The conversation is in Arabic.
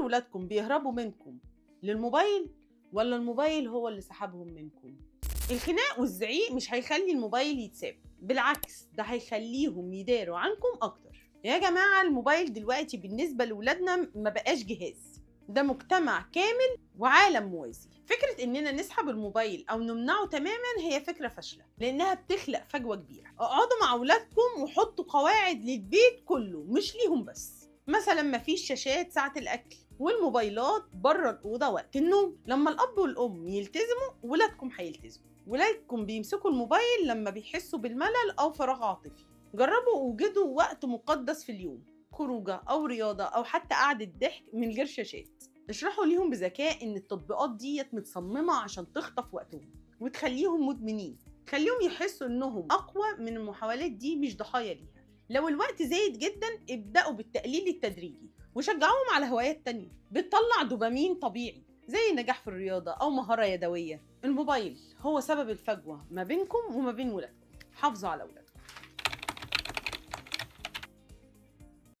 ولادكم بيهربوا منكم للموبايل ولا الموبايل هو اللي سحبهم منكم؟ الخناق والزعيق مش هيخلي الموبايل يتساب، بالعكس ده هيخليهم يداروا عنكم اكتر. يا جماعة الموبايل دلوقتي بالنسبة لولادنا ما بقاش جهاز، ده مجتمع كامل وعالم موازي. فكرة اننا نسحب الموبايل او نمنعه تماما هي فكرة فاشلة، لانها بتخلق فجوة كبيرة. اقعدوا مع اولادكم وحطوا قواعد للبيت كله مش ليهم بس. مثلا مفيش شاشات ساعة الاكل والموبايلات بره الأوضة وقت النوم. لما الأب والأم يلتزموا ولادكم هيلتزموا. ولادكم بيمسكوا الموبايل لما بيحسوا بالملل أو فراغ عاطفي. جربوا وجدوا وقت مقدس في اليوم، خروجة أو رياضة أو حتى قعدة ضحك من غير شاشات. اشرحوا ليهم بذكاء إن التطبيقات ديت متصممة عشان تخطف وقتهم وتخليهم مدمنين. خليهم يحسوا إنهم أقوى من المحاولات دي، مش ضحايا ليها. لو الوقت زايد جدا ابدأوا بالتقليل التدريجي وشجعوهم على هوايات تانية بتطلع دوبامين طبيعي زي النجاح في الرياضة أو مهارة يدوية. الموبايل هو سبب الفجوة ما بينكم وما بين ولادكم. حافظوا على ولادكم.